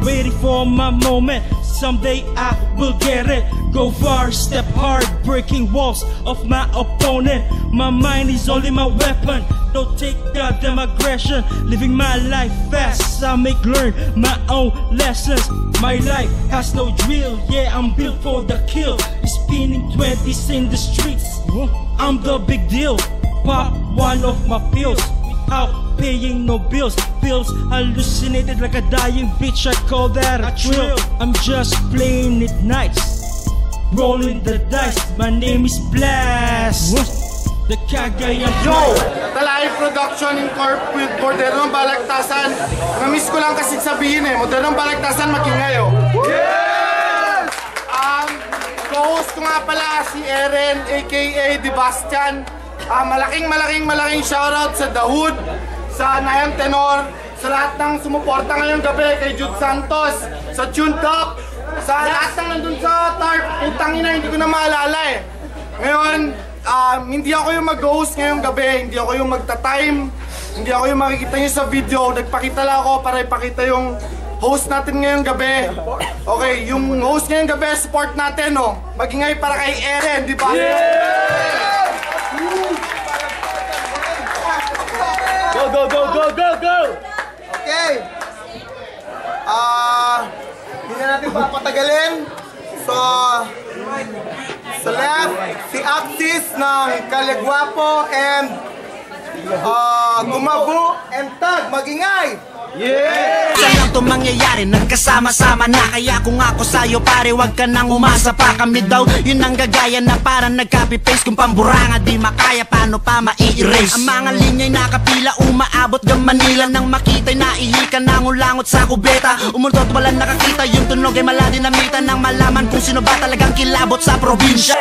waiting for my moment. Someday I will get it. Go far, step hard, breaking walls of my opponent. My mind is only my weapon. Don't take goddamn aggression. Living my life fast, I make learn my own lessons. My life has no drill, yeah, I'm built for the kill. Spinning 20s in the streets, I'm the big deal. Pop one of my pills without paying no bills. Pills hallucinated like a dying bitch, I call that a thrill. I'm just playing it nice, rolling the dice. My name is Blast, the Cagayan. Yo! Talay Production Incorporated, Modernong Balagtasan. Namiss ko lang kasi sabihin Modernong Balagtasan makingayo. Yes! Co-host ko nga pala si Eren aka Di Bastian. Malaking shoutout sa The Hood, sa Nayang Tenor, sa lahat ng sumuporta ngayong gabi, kay Jude Santos, sa Tuned Up, sa lahat ng nandun sa TARP. Putang ina, hindi ko na maalala Ngayon, hindi ako yung mag-host ngayong gabi, hindi ako yung magta-time, hindi ako yung makikita nyo sa video. Nagpakita lang ako para ipakita yung host natin ngayong gabi. Okay, yung host ngayong gabi, support natin Magingay para kay Eren, di ba? Yeah! Go, go, go, go, go, go! Okay. Hindi na natin papatagalin. So, sa left, si Axis ng Caligwapo and Gumabu and Tag. Magingay! Yeah! Saan lang ito mangyayari? Nagkasama-sama na. Kaya kung ako sa'yo pare, wag ka nang umasa pa. Kami daw yun ang gagaya na parang nag-copy-paste. Kung pamburanga di makaya, paano pa mai-erase? Ang mga linya'y nakapila, umaabot ng Manila. Nang makita'y naihikan, nangulangot sa kubeta. Umultot walang nakakita, yung tunog ay maladinamitan. Nang malaman kung sino ba talagang kilabot sa probinsya.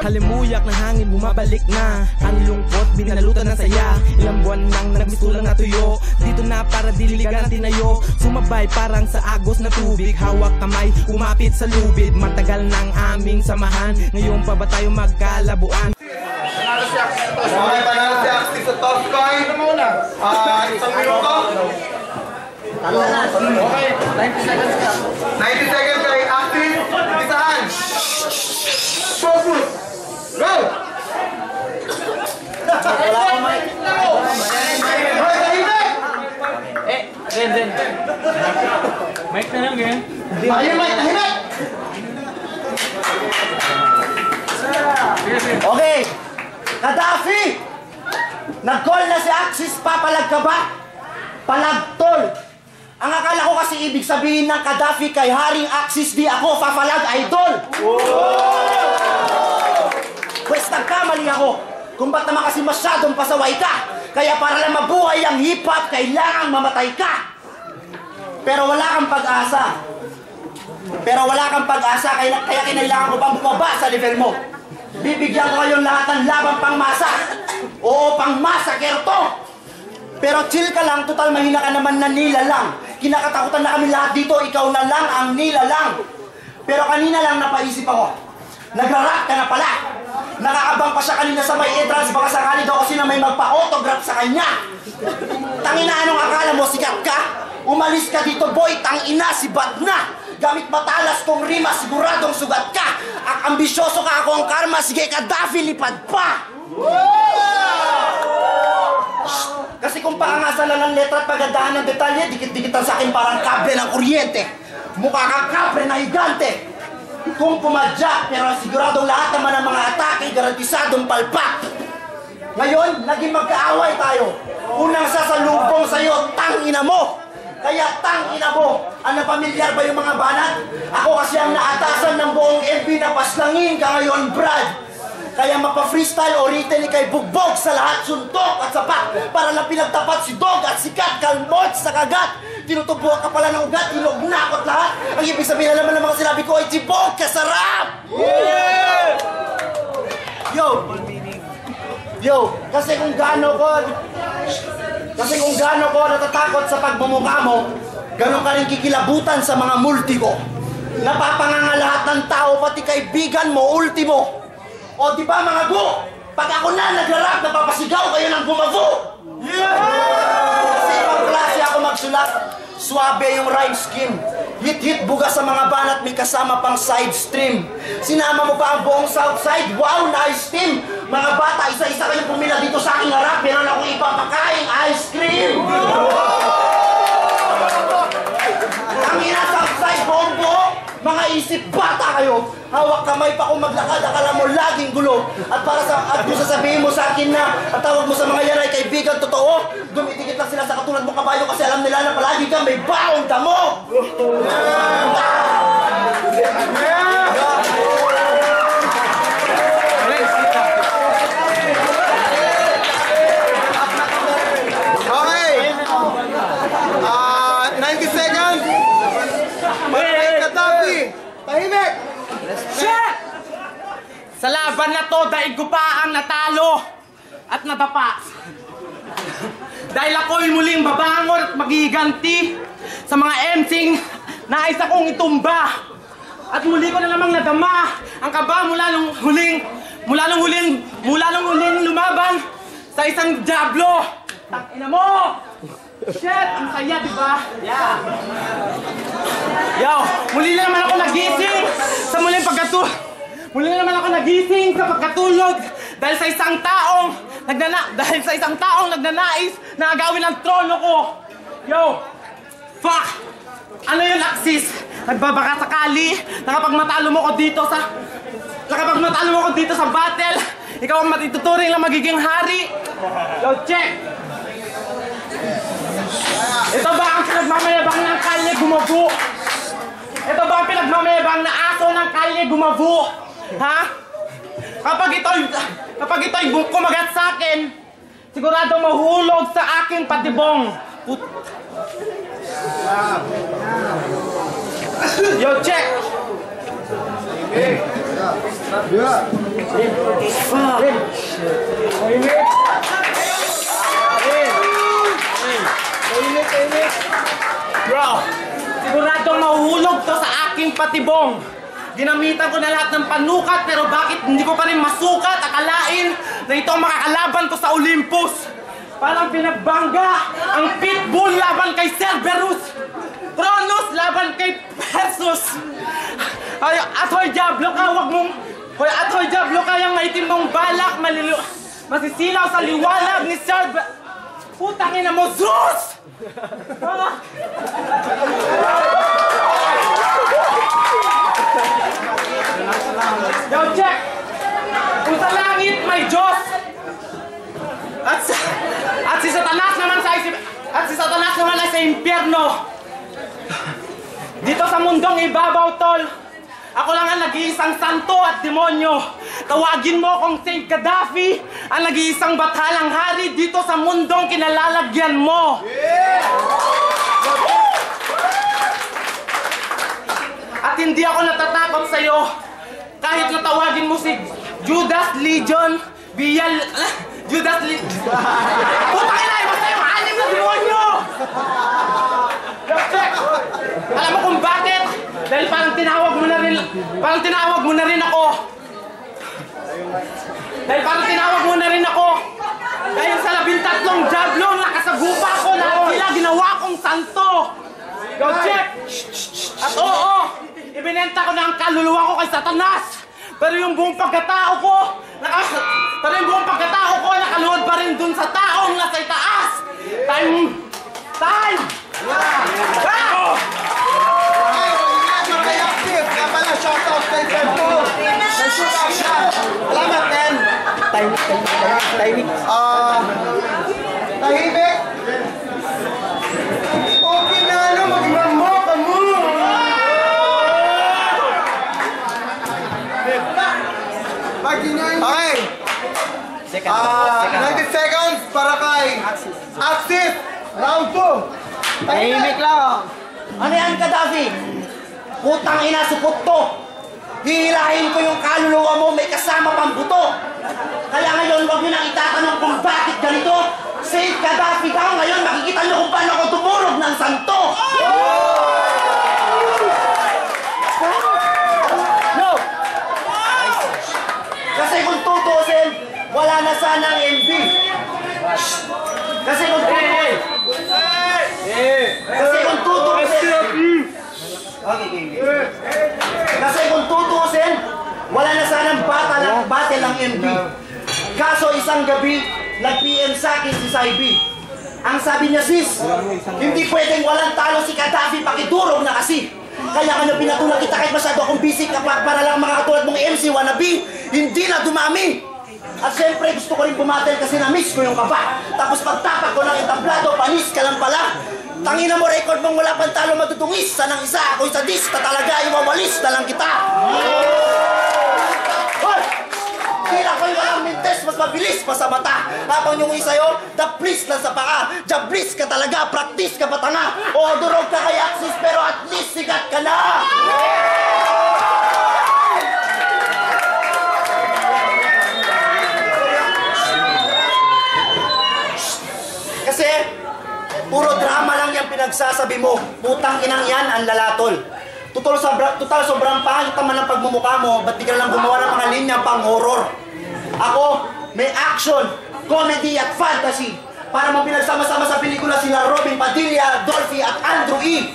Halimuyak ng hangin, bumabalik na ang lungkot, binalutan ng saya. Ilang buwan nang nagmitulang na tuyo, dito na para diligan tinayo. Sumabay parang sa agos na tubig, hawak kamay, umapit sa lubid. Matagal ng aming samahan, ngayon pa ba tayo magkalabuan? Panalo si Axis sa top coin. Isang minuto. Okay, 90 seconds ka. 90 seconds kay Axis. Isahan. Focus. Go! Wala ko mic. Hoy, tahimik! Ren. Mic na lang yan. Tahimik, tahimik! Okay, Gaddafi! Nag-call na si Axis, papalag ka ba? Palagtol! Ang akala ko kasi ibig sabihin ng Gaddafi kay Haring Axis di ako, papalag idol! Pwes nagkamali ako kung ba't naman kasi masyadong pasaway ka. Kaya para lang mabuhay ang hip-hop, kailangang mamatay ka. Pero wala kang pag-asa. Kaya kinailangan ko pang bumaba sa level mo. Bibigyan ko kayong lahat ng laban pang masa. Oo, pang massacre to. Pero chill ka lang, total mahina ka naman na nilalang. Kinakatakutan na kami lahat dito, ikaw na lang ang nilalang. Pero kanina lang napaisip ako. Nagra-rap ka na pala. Nakakabang pa siya kanina sa may entrance, baka sakali daw kasi na may magpa-autograph sa kanya. Tangina, anong akala mo, sikat ka? Umalis ka dito boy, tangina, sibat na. Gamit matalas kong rima, siguradong sugat ka. Ang ambisyoso ka, ako ang karma, sige Gaddafi, lipad pa. Kasi kung pakangasan lang ng letra at pagandahan ng detalye, dikit-dikitan sa akin parang kable ng kuryente. Mukha kang kable na higante. Kung pumadya, pero siguradong lahat naman ng mga atake, garantisadong palpak. Ngayon, naging magkaaway tayo. Unang sasalubong sa'yo, tangina mo. Kaya tangina mo, ano pamilyar ba yung mga banat? Ako kasi ang naatasan ng buong MB na paslangin ka ngayon, Brad. Kaya mapa-freestyle o written kay bugbog sa lahat, suntok at sapat. Para lang pinagtapat si Dog at si Kat, kalmot sa kagat. Tinutubuhan ka pala ng ugat, ilog na ako't lahat. Ang ibig sabihin naman ng mga sinabi ko ay jibog, kasarap! Yeah! Yo, kasi kung gaano ko natatakot sa pagmumukha mo, gano'n ka rin kikilabutan sa mga multi ko. Napapanganga lahat ng tao, pati kaibigan mo, ultimo. O di ba mga gu? Pag ako na nag-rap, napapasigaw kayo ng gumavo. Kasi ibang klase ako magsulat. Suabe yung rhyme scheme. Hit-hit buga sa mga banat, may kasama pang side stream. Sinama mo pa ang buong south side, wow, nice team. Mga bata, isa-isa kayong pumila dito sa aking harap, meron akong ipapakaing ice cream. Ang ina south side, bombo. Mga isip bata kayo. Hawak kamay pa kung maglakad, akala mo laging gulo. At kung sasabihin mo sa akin na at tawag mo sa mga yan ay kaibigan totoo, dumitikit lang sila sa katulad mo kabayo kasi alam nila na palagi ka may baong damo. Okay. 90 seconds. Tahimik! Shit! Sa laban na to, daig ko pa ang natalo at nadapa. Dahil ako'y muling babangon at magiganti sa mga emsing nais akong itumba. At muli ko na namang nadama ang kaba mula nung huling lumaban sa isang Diablo. Tangina mo! Shit! Ang saya, diba? Yeah! Yo! Muli na naman ako nagising sa pagkatulog dahil sa isang taong nagnanais na agawin ang trono ko. Yo! Fuck! Ano yun, Axis? Nagbabaka sakali na kapag matalo mo ko dito sa battle, ikaw ang matituturing na magiging hari. Yo, check! Ito ba ang pinagmamayabang ng kalye gumabu? Ito ba ang pinagmamayabang na aso ng kalye gumabu? Ha? Kapag ito'y kumagat sa akin, siguradong mahulog sa aking patibong. Yo, check! Bro, siguradong mahuhulog to sa aking patibong. Ginamitan ko na lahat ng panukat pero bakit hindi ko pa rin masukat? Akalain na ito ang makakalaban ko sa Olympus. Parang pinagbangga ang Pitbull laban kay Cerberus, Kronos laban kay Perseus. Atoy Diablo ka, Atoy Diablo ka, yung maitim mong balak masisilaw sa liwanag ni Cerberus. Putang ina mo, Zeus! Yo, check! Kung sa langit may Diyos at si Satanas naman ay sa impyerno. Dito sa mundong ibabaw, tol, ako lang ang nag-iisang santo at demonyo. Tawagin mo akong Saint Gaddafi, ang nag-iisang batalang hari dito sa mundong kinalalagyan mo. At hindi ako natatakot sa'yo. Kahit natawagin mo si Judas Legion, Judas Legion. Putang ina, basta yung anim na demonyo! Check! Alam mo kung bakit? Dahil parang tinawag mo na rin ako. Dahil sa 13 Diablo, nakasagupa ko lahat sila, ginawa kong santo. Go check! At oo, ibinenta ko na ang kaluluwa ko kay Satanas. Pero yung buong pagkatao ko, nakaluhod pa rin dun sa taong nasa itaas. Time! Salamat, Ken! Tahimik. Tahimik! Okay na, magmamo ka mo! Okay. 90 seconds para kay Axis. Round 2. Tahimik lang. Ano yan, Gaddafi? Putang ina, supot to! hihilahin ko yung kaluluwa mo, may kasama pang buto. Kaya ngayon, huwag nyo nang itatanong kung bakit ganito. Safe Gaddafi daw, ngayon makikita nyo kung paano ako tumurog ng santo. No! Kasi kung tutusin, wala na sanang MB. Kasi kung tutusin, kasi kung tutusin, wala na sanang battle ng MB. Kaso isang gabi, nag-PM sa akin si Saibi. Ang sabi niya, sis, hindi pwedeng walang talo si Gaddafi, pakidurog na kasi. Kaya ano pinatulang kita kahit masyado akong busy kapag para lang mga katulad mong MC wannabe, hindi na dumami. At syempre gusto ko rin bumatel kasi na-miss ko yung kaba. Tapos pagtapak ko ng entablado, panis ka lang pala. Tangina mo, record mong wala pang talo matutungis. Sanang isa, ako'y sadista talaga, iwawalis na lang kita. Kira ko yung walang mintes, mas mabilis pa sa mata. Habang yung isayo, daplis lang sa paa. Jablis ka talaga, practice ka pa tanga. O durog ka kay Axis, pero at least sigat ka na. Kasi, puro drama lang yung pinagsasabi mo. Putang inang yan, ang lalatol. Total sobrang pangit naman ang pagmumukha mo, ba't di ka lang gumawa ng mga linya pang horror? Ako, may action, comedy at fantasy. Para mo pinagsama-sama sa pelikula sila Robin Padilla, Dolphy at Andrew E.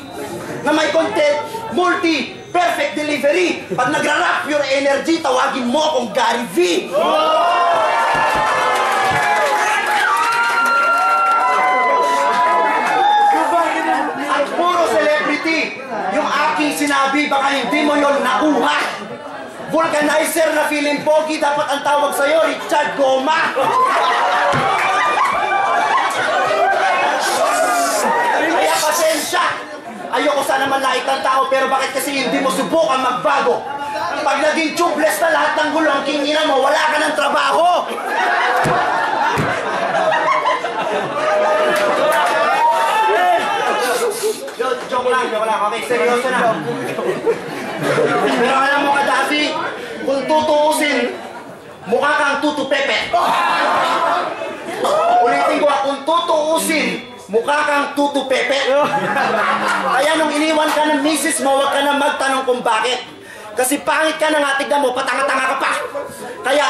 Na may content, multi, perfect delivery. Pag nagra-rap your energy, tawagin mo akong Gary V. At puro celebrity. Yung aking sinabi, baka hindi mo yon nakuha. Vulcanizer na feeling pogi, dapat ang tawag sa'yo, Richard Goma. Kaya pasensya. Ayoko sana manlait ng tao, pero bakit kasi hindi mo subukan magbago? Pag naging tubeless na lahat ng gulong, kingina mo, wala ka ng trabaho. Joke lang. Okay, seryoso na. Pero alam mo, Gaddafi, kung tutuusin, mukha kang Tutu Pepe. Ulitin ko, kung tutuusin, mukha kang Tutu Pepe. Kaya nung iniwan ka ng misis mo, huwag ka na magtanong kung bakit. Kasi pangit ka na nga, tignan mo, patanga-tanga ka pa. Kaya,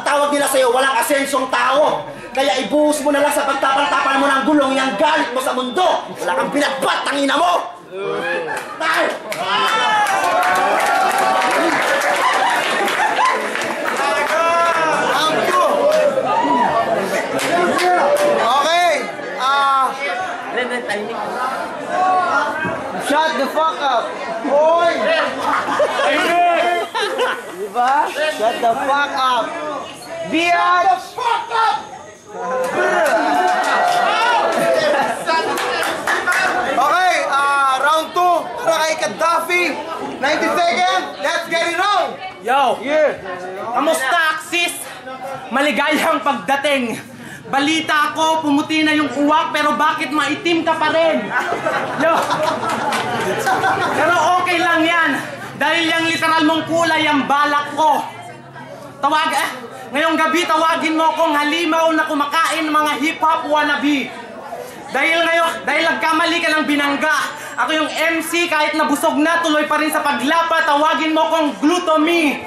tawag nila sa'yo, walang asensong tao. Kaya ibuhos mo na lang sa pagtapal-tapal mo ng gulong yung galit mo sa mundo. Wala kang binatbat, tangina mo! Okay, shut the fuck up. Hoy! Diba? Shut the fuck up. Biatch! Fuck up! Okay, round 2 para kay Gaddafi. 90 seconds, let's get it on! Yo! Kamusta, Axis? Maligayang pagdating. Balita ko, pumuti na yung uwak, pero bakit maitim ka pa rin? Yo! Pero okay lang yan. Dahil yung literal mong kulay ang balak ko. Ngayong gabi, tawagin mo kong halimaw na kumakain ng mga hip-hop wannabe. Dahil nagkamali ka ng binangga. Ako yung MC, kahit nabusog na, tuloy pa rin sa paglapa, tawagin mo kong glutomy.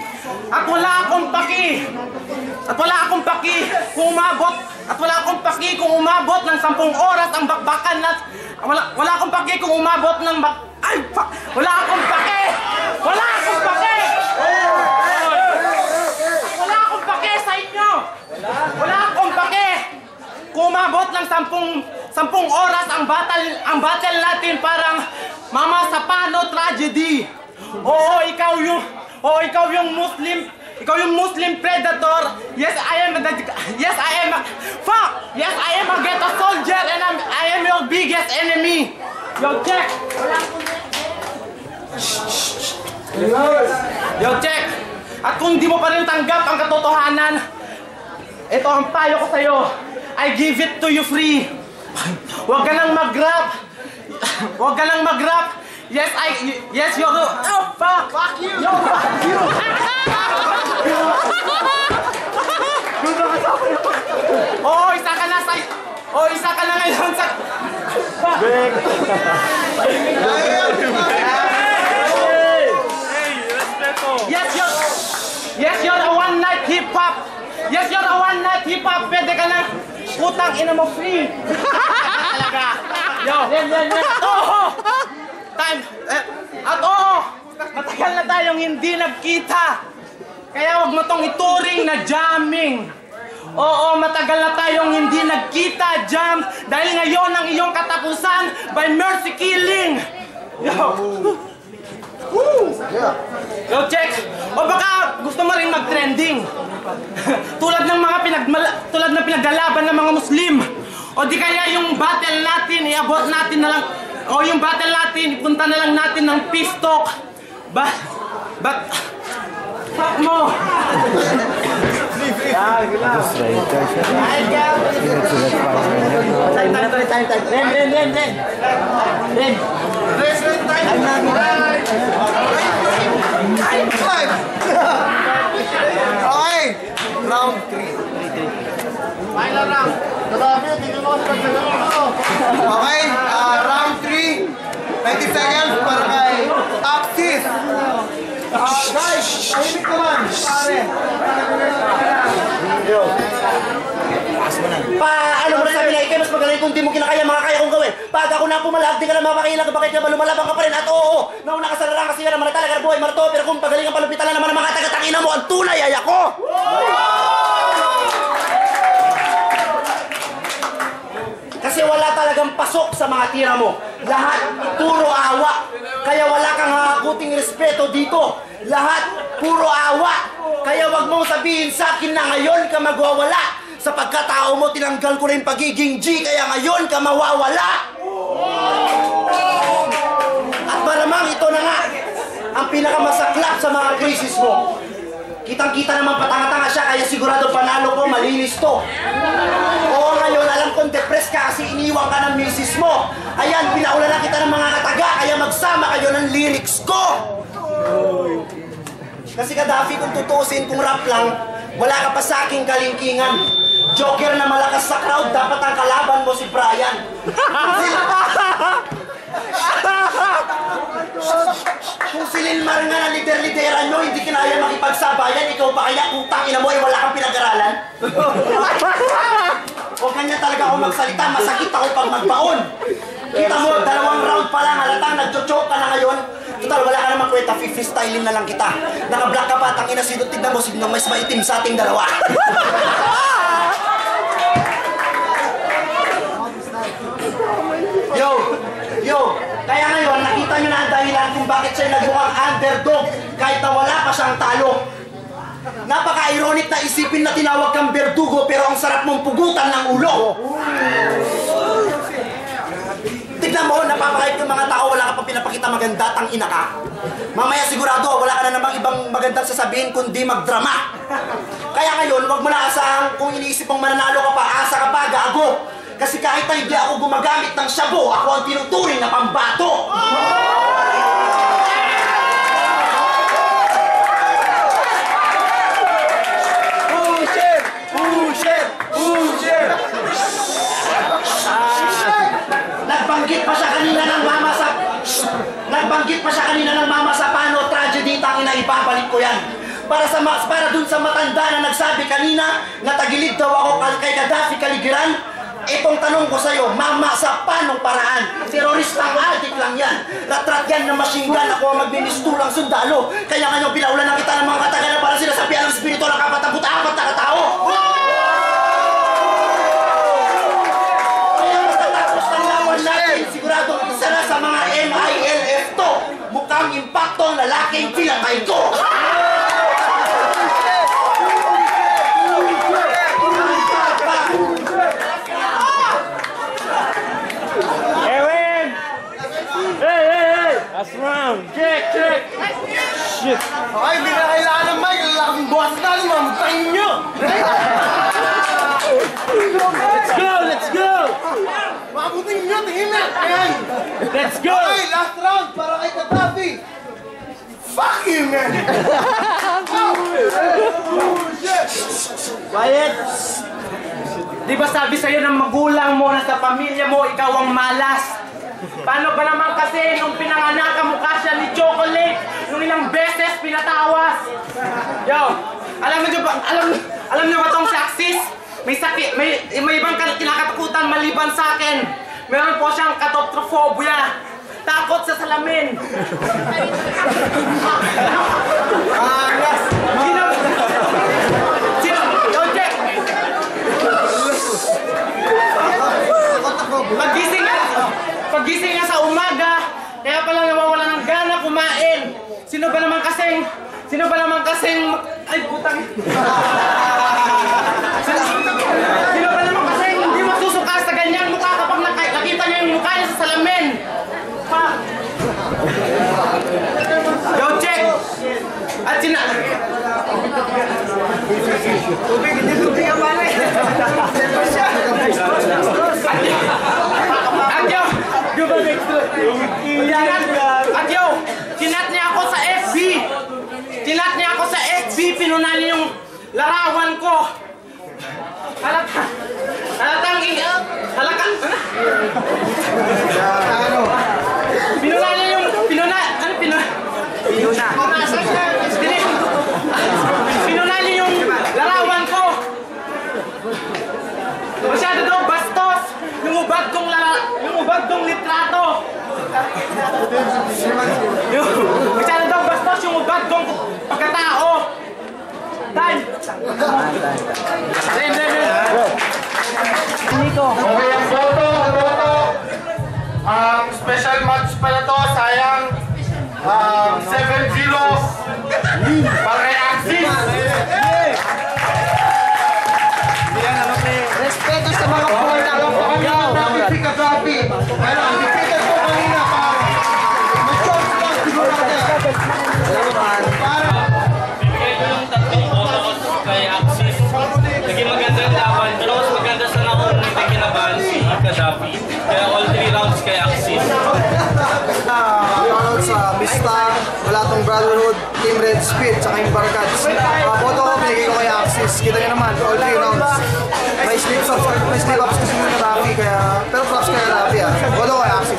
At wala akong paki kung umabot. At wala akong paki kung umabot ng 10 oras ang bakbakan na... Wala akong paki kung umabot ng wala akong paki! Wala akong paki! Wala akong paki sa inyo! Wala akong paki! Kung umabot ng 10 oras ang battle natin, parang Mama Sapano tragedy. Oo, ikaw yung Muslim predator. Yes, I am a ghetto soldier and I am your biggest enemy. Yo, check. Yo, check. At kung di mo pa rin tanggap ang katotohanan, ito ang payo ko sa'yo. I give it to you free. Huwag ka nang mag-rap. Yes, you're the... Oh, fuck! Fuck you! Yo, fuck you! Oh, isa ka na sa... Oh, isa ka na ngayon sa... Break! Yes, you're a one-night hip-hop! Yes, you're a one-night hip-hop! Pwede ka na... Putang ina mo free! Talaga! Yo! Yan! Oo! Time! At oo! Matagal na tayong hindi nagkita! Kaya wag mo tong ituring na jamming! Oo, matagal na tayong hindi nagkita, jam! Dahil ngayon ang iyong katapusan by mercy killing! Yo! Woo! Yo, check! O baka gusto mo rin mag-trending! tulad ng pinaglalaban ng mga Muslim! O di kaya yung battle natin, i-abort natin na lang, o yung battle natin, ipunta na lang natin ng peace talk! But... Fuck mo! Okay, round 3. Final round. Grabe, tingnan mo kasi Okay, round 3. 90 seconds para kay Axis. Guys, tahimik naman, pare. Ano mo na sabi na ikaw, mas magaling kung di mo kinakaya, mga kaya kong gawin. Pag ako na pumalag, di ka na mapakilang, bakit ka ba lumalabang ka pa rin? At oo, nauna ka sa larang kasi yan naman talaga buhay marto, pero kung pagaling ang palupitan naman ng mga taga-tangina mo, ang tunay ay ako! Kasi wala talagang pasok sa mga tira mo. Lahat puro awa. Kaya wala kang hakuting respeto dito. Lahat puro awa. Kaya wag mong sabihin sa akin na ngayon ka magwawala. Sa pagkatao mo, tinanggal ko na yung pagiging G, kaya ngayon ka mawawala. At malamang ito na nga ang pinakamasaklap sa mga krisis mo. Kitang-kita naman patanga-tanga siya, kaya sigurado panalo ko, malinis to. Oo, ngayon, alam kong depressed ka kasi iniwan ka ng misis mo. Ayan, pinaula na kita ng mga kataga, kaya magsama kayo ng lyrics ko. Kasi Gaddafi, kung tutusin, kung rap lang, wala ka pa sa aking kalingkingan. Joker na malakas sa crowd, dapat ang kalaban mo si Brian. Kung si Lilmar nga na lider-lideran nyo, hindi kinaya makipagsabayan, ikaw pa kaya kung tangina mo ay wala kang pinag-aralan? O ganyan talaga ako magsalita, masakit ako pag magbaon. Kita mo, 2 round pa lang, halatang nagcho-choke ka na ngayon. Total, wala ka naman kwenta, freestyling na lang kita. Naka-black ka pa, tangina sino, tignan mo, sino mas maitim sa ating dalawa. Yo, kaya ngayon, nakita nyo na ang dahilan kung bakit siya nagmukhang underdog kahit na wala pa siyang talo. Napaka-ironic na isipin na tinawag kang berdugo pero ang sarap mong pugutan ng ulo. Tignan mo, napapakait ng mga tao, wala ka pa pinapakita maganda, tangina ka. Mamaya sigurado, wala ka na namang ibang magandang sasabihin kundi magdrama. Kaya ngayon, wag mo na asahang kung iniisip mong mananalo ka pa, asa ka pa, gago. Kasi kahit na hindi ako gumagamit ng shabu, ako ang tinuturing na pambato! Nagbanggit pa siya kanina ng mama sa paano tragedy, tangina ibabalik ko yan. Para dun sa matanda na nagsabi kanina na tagilid daw ako kay Gaddafi kaligiran. Itong tanong ko sa'yo, mama, sa panong paraan? Teroristang adik lang yan. Rat-rat yan na machine gun. Ako ang magbimistulang sundalo. Kaya ngayon pinaulan na kita ng mga kataga na para sinasabihan ng spirito ng kapatabuta-apat na katao. Kaya matatapos ng lawan natin, sigurado isa na sa mga MILF to. Mukhang impacto ang lalaking pinatay ko. Last round! Check! Shit! Okay, hindi na kailangan ng mic. Lalaking bukas na, mamutayin nyo! Let's go! Mabuting nyo, tingin! Kinat, man! Let's go! Okay, last round para kay Gaddafi. Fuck you, man! Quiet! Di ba sabi sa'yo ng magulang mo na sa pamilya mo, ikaw ang malas? Paano ba naman kasi nung pinanganak ka mukha siya ni Chocolate, nung ilang beses pinatawas? Yo, alam niyo ba tong si Axis? May sakit, may ibang kinakatakutan maliban sa akin. Meron po siyang katotrophobia. Takot sa salamin. Sino? Jack! Pagising nga sa umaga, kaya pala nawawala ng gana kumain. Sino ba naman kasing ay putang. Sino ba naman kasing hindi masusuka sa ganyang mukha kapag nakita niya yung mukha niya sa salamin? Pa. Yo, check! At Kinat niya ako sa FB! Kinat niya ako sa FB! Pinunan niya yung larawan ko! Halatang pinunan niya yung pinunan niya yung larawan ko! Masyado daw bastos! Yung ubad kong litrato! Masyado daw bastos yung ubad kong pagkatao! Time! Okay, ang boto. Special match pala to, sayang. 7-0 para kay Axis. Respeto sa mga puwerta. Alam ko kami namin si Gaddafi. Pero ang defeated ko kanina pa. Mag-choice lang siguro natin. Bibigay ko yung 3 botos kay Axis. Naging magandang laban, pero mas maganda sana kung hindi kinabahan si Gaddafi. Kaya all 3 rounds kay Axis. Shoutout sa Mista, wala tong Brotherhood, Team Red Speed, tsaka yung Barkads. Boto ko, binigay ko kay Axis. Kita nyo naman, all 3 rounds. May slip-ups kasi yung Gaddafi, kaya... Pero props kay Gaddafi, ah. Boto ko kay Axis.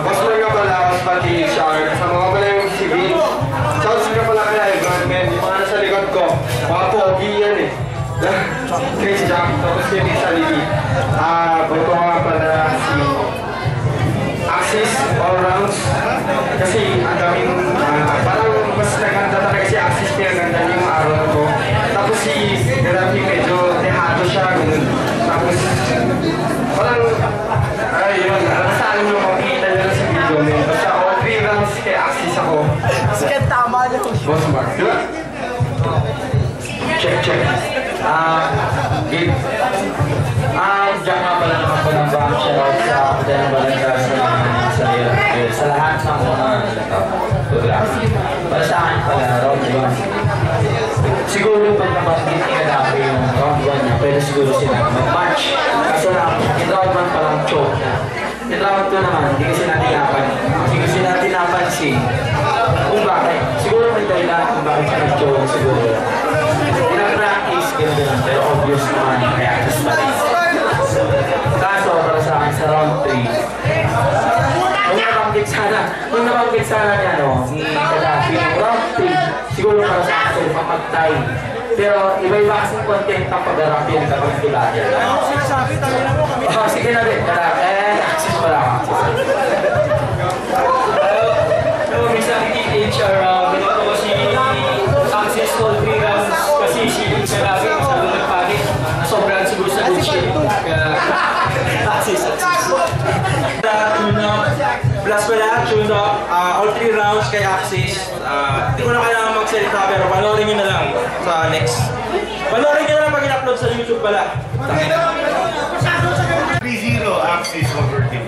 Boss mo nga pala, pati Shark, kasama ko pala yung si Vin. Shouts nga pala kaya Ivan, men, yung mga nasa likod ko, mga pogi yan eh. Chris Jack, tapos yung isa Lili. Boto nga pala si Axis all rounds. Kasi ang daming, parang mas naganda talaga si Axis, pinaganda niya yung araw ko. Tapos si Gaddafi medyo tehado siya, ganun. Tapos, parang, yun, saan nyo makikita nyo sa video mo. Basta all 3 rounds kay Axis ako. Sige, tama na. Boss Mark, diba? Check. Game. Diyan nga pala naman po ng bang shoutout sa Kadanang Balanga sa lahat ng mga photography. Para sa akin pala, round 1. Siguro pag nabanggit ni Gaddafi yung round 1 niya, pwede siguro sila mag-match. Kaso lang, in round 1 palang choke na. In round 2 naman, hindi kasi natin napansin kung bakit. Siguro may dahilan kung bakit siya nag-choke siguro. Pina-practice, gano'n lang, pero obvious naman, kaya just pati. Kaso, para sa akin sa round 3, kung nabanggit sana niya, ni Gaddafi, yung round 3, siguro para sa akin, mapagtay. Pero iba-iba kasing content ang pag-arap yun kapag kilala. Ano sinasabi? Tangina mo kami. Sige na rin, Axis pala ako. Pero minsan HR, binoto ko si Axis all 3 rounds kasi si Gaddafi sa nagpanik. Sobrang siguro sa bullshit. Kaya Axis. Plus pala, tune up, all 3 rounds kay Axis. Hindi ko na kailangan magsalita pero panoorin nyo na lang sa next. Panoorin nyo na lang pag in-upload sa YouTube pala. 3-0 Axis over team.